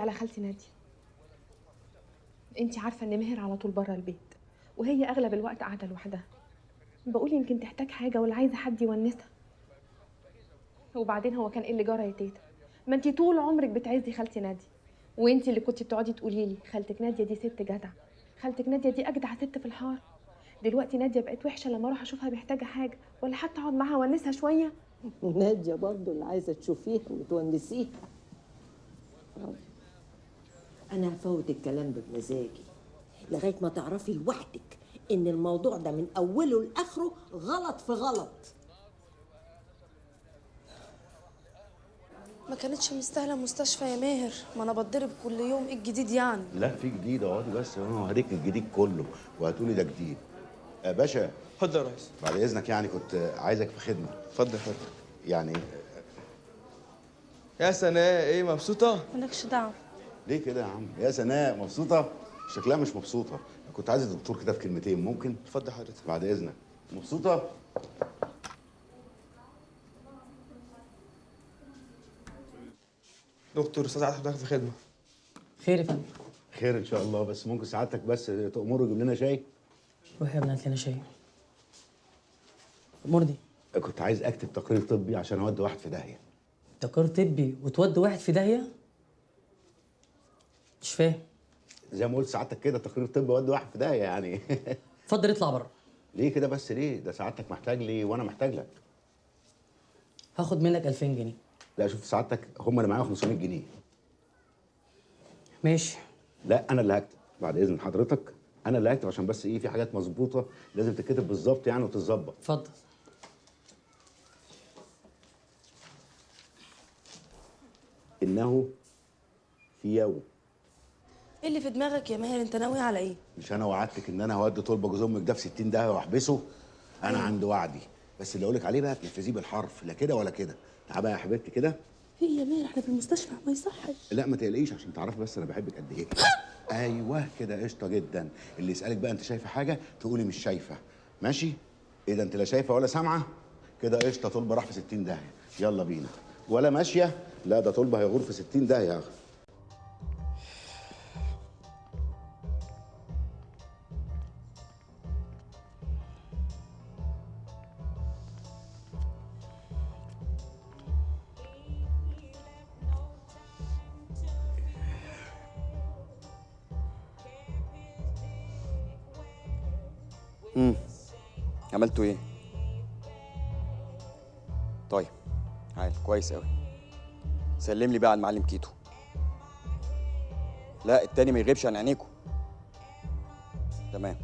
على خالتي نادية. انتي عارفة ان ماهر على طول بره البيت، وهي اغلب الوقت قاعدة لوحدها. بقول يمكن تحتاج حاجة ولا عايزة حد يونسها. وبعدين هو كان ايه اللي جرى يا تيتا؟ ما انتي طول عمرك بتعزي خالتي نادية، وانتي اللي كنتي بتقعدي تقولي لي خالتك نادية دي ست جدع، خالتك نادية دي اجدع ست في الحاره. دلوقتي نادية بقت وحشة لما اروح اشوفها محتاجة حاجة ولا حتى اقعد معاها وانسها شوية. نادية برضو اللي عايزة تشوفيها وتونسيها. أنا هفوت الكلام بمزاجي لغاية ما تعرفي لوحدك إن الموضوع ده من أوله لآخره غلط في غلط. ما كانتش مستاهله مستشفى يا ماهر، ما انا بتضرب كل يوم. ايه الجديد يعني؟ لا في جديد، اقعدي بس انا هوريك الجديد كله وهتقولي ده جديد. يا باشا اتفضل يا ريس. بعد اذنك يعني كنت عايزك في خدمه. اتفضل حضرتك. يعني يا سناء، ايه مبسوطة؟ مالكش دعوه. ليه كده يا عم؟ يا سناء مبسوطه؟ شكلها مش مبسوطه. كنت عايز الدكتور كده في كلمتين، ممكن؟ اتفضل حضرتك. بعد اذنك. مبسوطه؟ دكتور استاذ عاطف حضرتك في خدمة. خير يا فندم. خير ان شاء الله، بس ممكن سعادتك بس تأمره يجيب لنا شاي؟ روح يا ابني هات لنا شاي. مرضي. كنت عايز اكتب تقرير طبي عشان اودي واحد في داهيه. تقرير طبي وتودي واحد في داهيه؟ مش فاهم. زي ما قلت سعادتك كده، تقرير طبي اودي واحد في داهيه يعني. اتفضل اطلع بره. ليه كده بس ليه؟ ده سعادتك محتاج لي وانا محتاج لك. هاخد منك 2000 جنيه. لا شوف سعادتك، هم اللي معايا 500 جنيه. ماشي. لا انا اللي هكتب بعد اذن حضرتك. انا اللي هكتب عشان بس ايه، في حاجات مظبوطه لازم تتكتب بالظبط يعني وتتظبط. اتفضل. انه في يوم. ايه اللي في دماغك يا ماهر؟ انت ناوي على ايه؟ مش انا وعدتك ان انا هودي طلبه جوز امك ده في 60 داهيه واحبسه؟ انا عند وعدي، بس اللي اقول لك عليه بقى تنفذيه بالحرف، لا كده ولا كده. تعالى بقى يا حبيبتي كده. ايه يا ماهر؟ احنا في المستشفى، ما يصحش. لا ما تقلقيش عشان تعرفي بس انا بحبك قد ايه. ايوه كده قشطه جدا. اللي يسالك بقى انت شايفه حاجه تقولي مش شايفه، ماشي؟ ايه ده انت لا شايفه ولا سامعه؟ كده قشطه، طلبه راح في 60 داهيه. يلا بينا. ولا ماشيه؟ لا ده طلبه هيغور في 60 داهيه. عملتوا ايه؟ طيب عال كويس قوي. سلم لي بقى على المعلم كيتو. لا التاني ما يغيبش عن عينيكوا. تمام.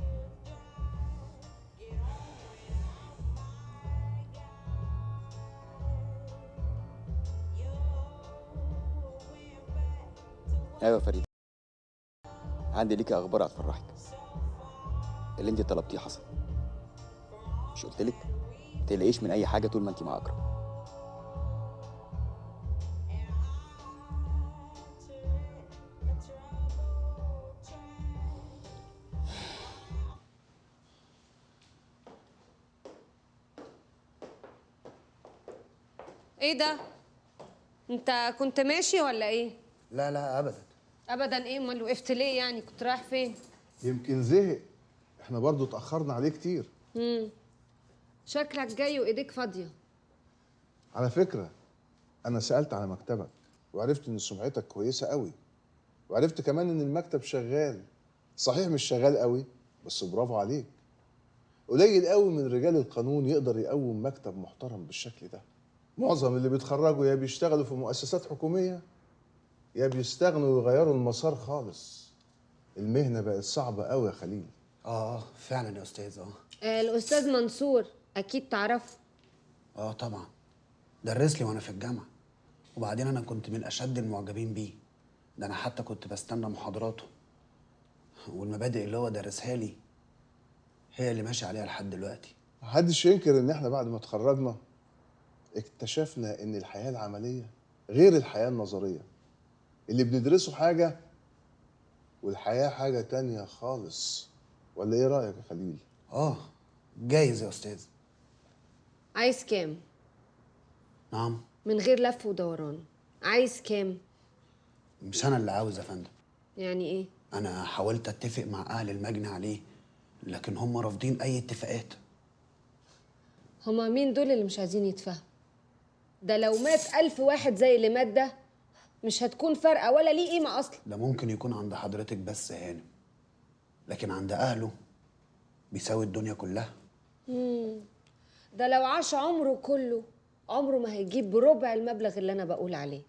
ايوه يا فريد، عندي ليكي اخبار هتفرحك. اللي انت طلبتيه حصل. مش قلت لك ما تقلقيش من اي حاجه طول ما انت مع اكرم. ايه ده؟ انت كنت ماشي ولا ايه؟ لا لا ابدا. ابدا ايه؟ امال وقفت ليه يعني؟ كنت رايح فين؟ يمكن زهق، احنا برضو اتاخرنا عليه كتير. شكلك جاي وايديك فاضيه. على فكره انا سالت على مكتبك وعرفت ان سمعتك كويسه قوي، وعرفت كمان ان المكتب شغال. صحيح مش شغال قوي بس برافو عليك. قليل قوي من رجال القانون يقدر يقوم مكتب محترم بالشكل ده. معظم اللي بيتخرجوا يا بيشتغلوا في مؤسسات حكوميه يا بيستغنوا ويغيروا المسار خالص. المهنه بقت صعبه قوي يا خليل. فعلا يا استاذ. الاستاذ منصور اكيد تعرفه. طبعا درس لي وانا في الجامعه، وبعدين انا كنت من اشد المعجبين بيه. ده انا حتى كنت بستنى محاضراته، والمبادئ اللي هو درسها لي هي اللي ماشي عليها لحد دلوقتي. محدش ينكر ان احنا بعد ما اتخرجنا اكتشفنا ان الحياه العمليه غير الحياه النظريه. اللي بندرسه حاجه والحياه حاجه تانية خالص. ولا ايه رايك يا خليل؟ جايز يا استاذ. عايز كام؟ نعم. من غير لف ودوران، عايز كام؟ مش انا اللي عاوز يا فندم. يعني ايه؟ انا حاولت اتفق مع اهل المجني عليه، لكن هم رافضين اي اتفاقات. هما مين دول اللي مش عايزين يتفاهموا؟ ده لو مات 1000 واحد زي اللي مات ده مش هتكون فارقة ولا ليه قيمة أصلا. ده ممكن يكون عند حضرتك بس يا هانم، لكن عند اهله بيساوي الدنيا كلها. ده لو عاش عمره كله عمره ما هيجيب بربع المبلغ اللي أنا بقول عليه.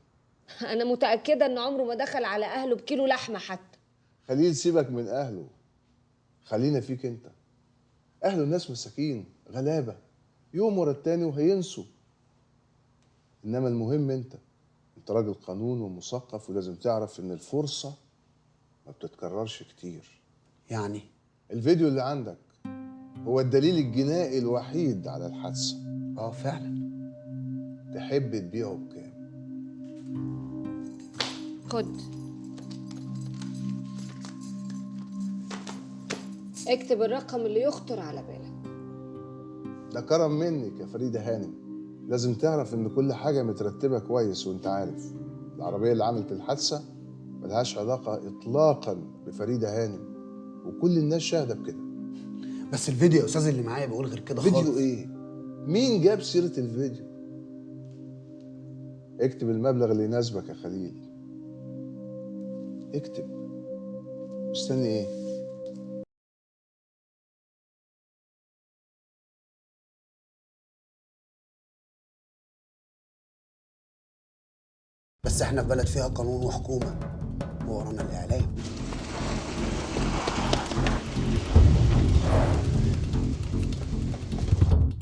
أنا متأكدة إن عمره ما دخل على أهله بكيلو لحمة حتى. خليل سيبك من اهله، خلينا فيك انت. اهله الناس مساكين غلابه، يوم ورا التاني وهينسوا. انما المهم انت راجل قانون ومثقف، ولازم تعرف ان الفرصه ما بتتكررش كتير. يعني الفيديو اللي عندك هو الدليل الجنائي الوحيد على الحادثه. فعلا. تحب تبيعه بكام؟ خد اكتب الرقم اللي يخطر على بالك. ده كرم منك يا فريده هانم. لازم تعرف ان كل حاجه مترتبه كويس، وانت عارف العربيه اللي عملت الحادثه ملهاش علاقه اطلاقا بفريده هانم، وكل الناس شاهده بكده. بس الفيديو يا استاذ اللي معايا بيقول غير كده خالص. فيديو ايه؟ مين جاب سيره الفيديو؟ اكتب المبلغ اللي يناسبك يا خليل، اكتب. مستني ايه؟ بس احنا في بلد فيها قانون وحكومه، وورانا الاعلام.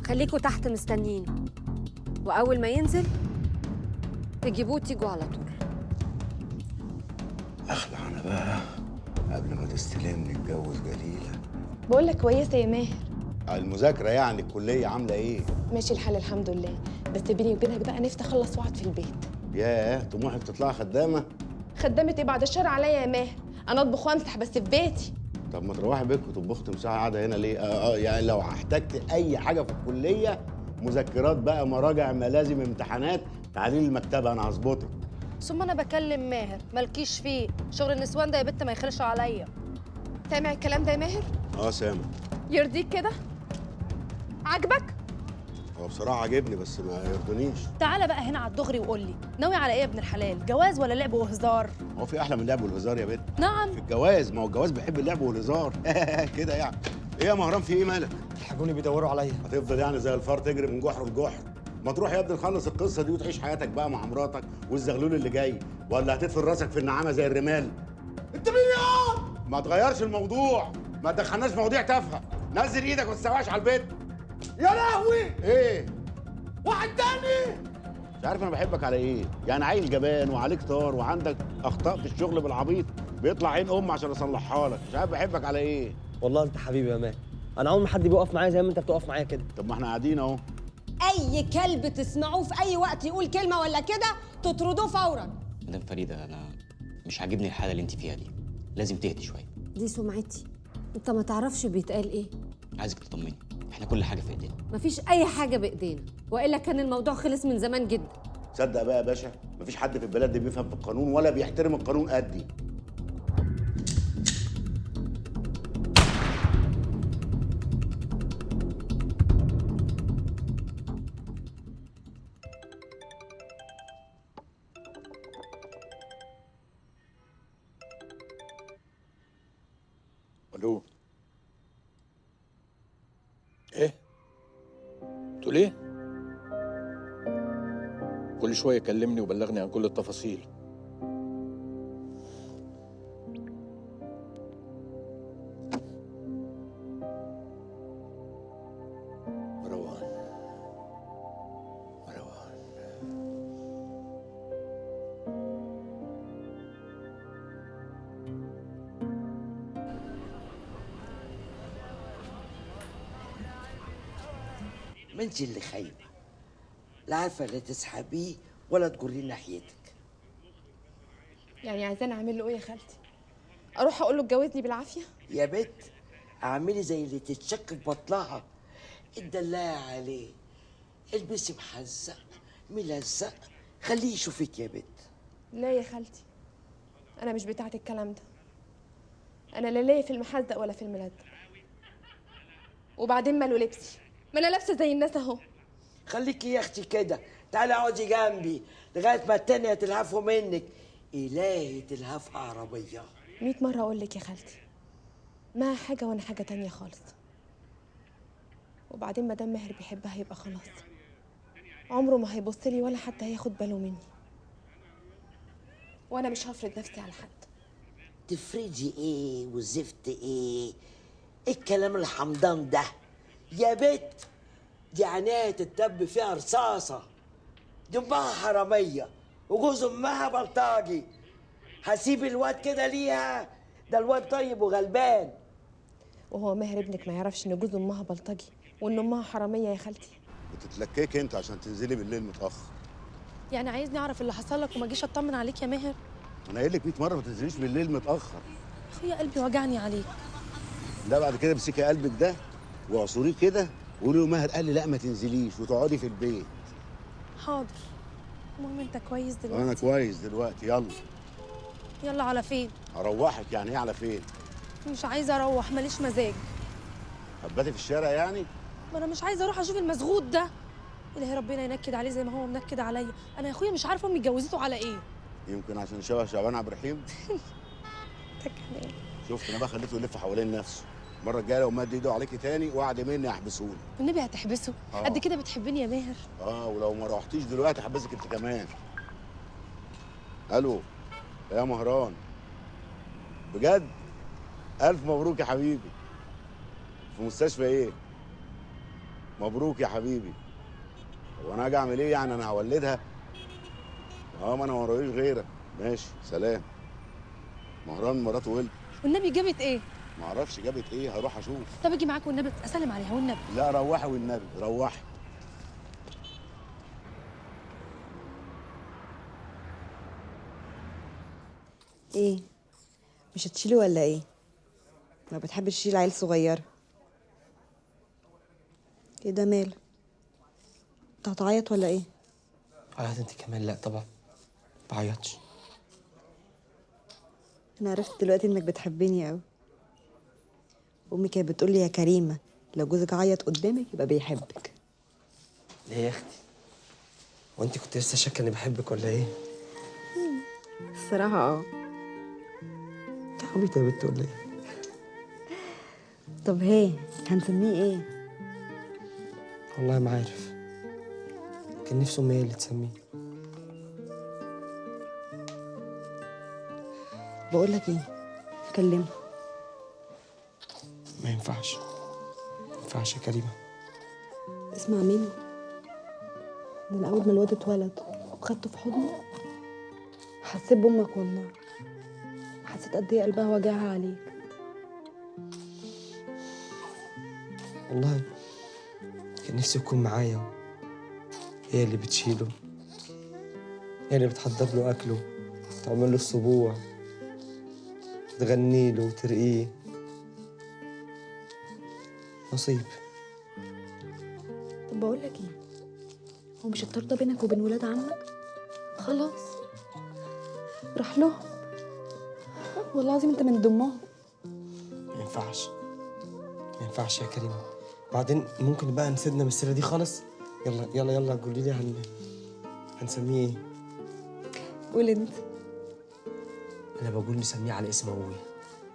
خليكوا تحت مستنيين، وأول ما ينزل تجيبوه تيجوا على طول. اخلع انا بقى قبل ما تستلمني اتجوز جليله. بقول لك كويسه يا ماهر. المذاكره يعني الكليه عامله ايه؟ ماشي الحال الحمد لله، بس بيني وبينك بقى نفسي اخلص واقعد في البيت. ياه، طموحك تطلعي خدامه؟ خدامه ايه بعد الشر عليا يا ماهر؟ انا اطبخ وامسح بس في بيتي. طب ما تروحي بيتك وتطبخي تمسحي قاعده هنا ليه؟ يعني لو احتجت اي حاجه في الكليه، مذكرات بقى، مراجع، ملازم، امتحانات، تعالي لي المكتبه انا هظبطك. ثم انا بكلم ماهر، مالكيش فيه شغل النسوان ده يا بت، ما يخلش عليا. سامع الكلام ده يا ماهر؟ سامع. يرضيك كده؟ عاجبك؟ هو بصراحه عاجبني بس ما يرضونيش. تعالى بقى هنا على الدغري وقول لي ناوي على ايه يا ابن الحلال؟ جواز ولا لعب وهزار؟ هو في احلى من اللعب والهزار يا بنت؟ نعم. في الجواز، ما هو الجواز بيحب اللعب والهزار. كده يعني. ايه يا مهران، في ايه مالك؟ الحاجوني بيدوروا عليا. هتفضل يعني زي الفار تجري من جحر لجحر؟ ما تروح يا ابني نخلص القصه دي وتعيش حياتك بقى مع مراتك والزغلول اللي جاي، ولا هتدفن راسك في النعامه زي الرمال؟ انت مين يا؟ ما تغيرش الموضوع، ما تدخلناش مواضيع تافهه. نزل ايدك وما تستوعبش على البيت. يا لهوي! ايه؟ واحد تاني؟ مش عارف انا بحبك على ايه؟ يعني عيل جبان وعليك طار وعندك اخطاء في الشغل بالعبيط، بيطلع عين عشان اصلحها لك، مش عارف بحبك على ايه؟ والله انت حبيبي يا ماهر، انا عمري ما حد بيقف معايا زي ما انت بتقف معايا كده. طب ما احنا قاعدين اهو. اي كلب تسمعوه في اي وقت يقول كلمه ولا كده تطردوه فورا. مدام فريده، انا مش عاجبني الحاله اللي انت فيها دي، لازم تهدي شويه. دي سمعتي، انت ما تعرفش بيتقال ايه. عايزك تطمني، احنا كل حاجه في ايدينا. مفيش اي حاجه بايدينا، والا كان الموضوع خلص من زمان جدا. تصدق بقى يا باشا، مفيش حد في البلد دي بيفهم في القانون ولا بيحترم القانون قدي. الو. ايه؟ تقول ايه؟ كل شويه كلمني وبلغني عن كل التفاصيل. مروان ما انت اللي خايبه، لا عارفه لا تسحبيه ولا تجريه ناحيتك. يعني عايزاني اعمل له ايه يا خالتي؟ اروح اقول له اتجوزني بالعافيه؟ يا بت اعملي زي اللي تتشك في بطلها، اتدلعي عليه، البسي محزق ملزق، خليه يشوفك يا بت. لا يا خالتي، انا مش بتاعت الكلام ده. انا لا ليا في المحزق ولا في الملد. وبعدين ماله لبسي؟ ما انا لابسه زي الناس اهو. خليكي يا اختي كده، تعالي اقعدي جنبي لغايه ما التانية تلهفوا منك. إلهي تلهفها عربيه. 100 مره اقول لك يا خالتي، ما حاجه وانا حاجه تانية خالص. وبعدين مدام ماهر بيحبها يبقى خلاص، عمره ما هيبص لي ولا حتى هياخد باله مني. وانا مش هفرض نفسي على حد. تفرضي ايه وزفت ايه؟ ايه الكلام الحمضان ده يا بت؟ دي عينيها تتدب فيها رصاصه، دي امها حراميه وجوز امها بلطاجي. هسيب الواد كده ليها؟ ده الواد طيب وغلبان. وهو ماهر ابنك ما يعرفش ان جوز امها بلطجي وان امها حراميه يا خالتي؟ بتتلككي انت عشان تنزلي بالليل متاخر. يعني عايزني اعرف اللي حصل لك وما اجيش اطمن عليك يا ماهر؟ انا قايل لك 100 مره ما تنزليش بالليل متاخر. اخويا قلبي وجعني عليك. لا بعد كده امسكي قلبك ده واعصريه كده وقولي له ماهر قال لي لا ما تنزليش وتقعدي في البيت. حاضر. المهم انت كويس دلوقتي؟ انا كويس دلوقتي. يلا. يلا على فين؟ هروحك. يعني ايه على فين؟ مش عايزه اروح، ماليش مزاج. هتباتي في الشارع يعني؟ ما انا مش عايزه اروح اشوف المسغوط ده. الهي ربنا ينكد عليه زي ما هو منكد عليا. انا يا اخويا مش عارفه امي اتجوزته على ايه. يمكن عشان شبه شعبان عبد الرحيم. شفت انا بقى خليته يلف حوالين نفسه. المره الجايه لو مد ايده عليكي تاني وعد مني هحبسهولي. والنبي هتحبسه؟ قد كده بتحبني يا ماهر؟ ولو ما روحتيش دلوقتي هحبسك انت كمان. الو يا مهران، بجد الف مبروك يا حبيبي. في مستشفى ايه؟ مبروك يا حبيبي. هو انا هاجي اعمل ايه يعني؟ انا هولدها؟ ما انا ورايش غيرك. ماشي سلام. مهران مراته ولد. والنبي جابت ايه؟ معرفش جابت ايه، هروح اشوف. طب اجي معاك والنبي اسلم عليها والنبي. لا روحي والنبي روحي. ايه مش هتشيلي ولا ايه؟ ما بتحبش تشيل عيل صغير؟ ايه ده مال؟ انت هتعيط ولا ايه؟ عيط انت كمان؟ لا طبعا بعيطش. انا عرفت دلوقتي انك بتحبني قوي. امي كانت بتقولي يا كريمه لو جوزك عيط قدامك يبقى بيحبك. ليه يا اختي؟ وانت كنت لسه شاكه اني بحبك ولا ايه؟ الصراحه انت عبيطه يا بنت ولا ايه؟ طب هي هنسميه ايه؟ والله ما عارف. كان نفسه امي هي اللي تسميه. بقول لك ايه، كلمه. ما ينفعش. ما ينفعش يا كريمه. اسمع مني، من اول ما الواد اتولد وخدته في حضني حسيت بامك والله. حسيت قد ايه قلبها وجعها عليك. والله كان نفسي يكون معايا. هي اللي بتشيله، هي اللي بتحضر له اكله، تعمل له السبوع، تغني له وترقيه. نصيب. طب بقول لك ايه، هو مش الطرده بينك وبين ولاد عمك؟ خلاص راح لهم. والله العظيم انت من ضمهم. ما ينفعش. ما ينفعش يا كريمه. بعدين ممكن بقى نسيبنا من السيره دي خالص. يلا يلا يلا قولي لي هنسميه ايه؟ قول انت. انا بقول نسميه على اسم ابويا.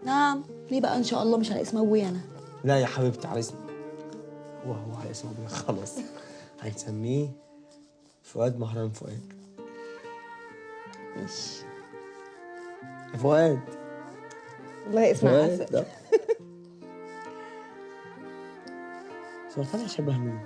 نعم. ليه بقى ان شاء الله مش على اسم ابويا انا؟ لا يا حبيبتي على اسم هو على اسم ابويا خلاص. هنسميه فؤاد مهران فؤاد. ماشي يا فؤاد. والله اسم عسل. سلطان شبه مين؟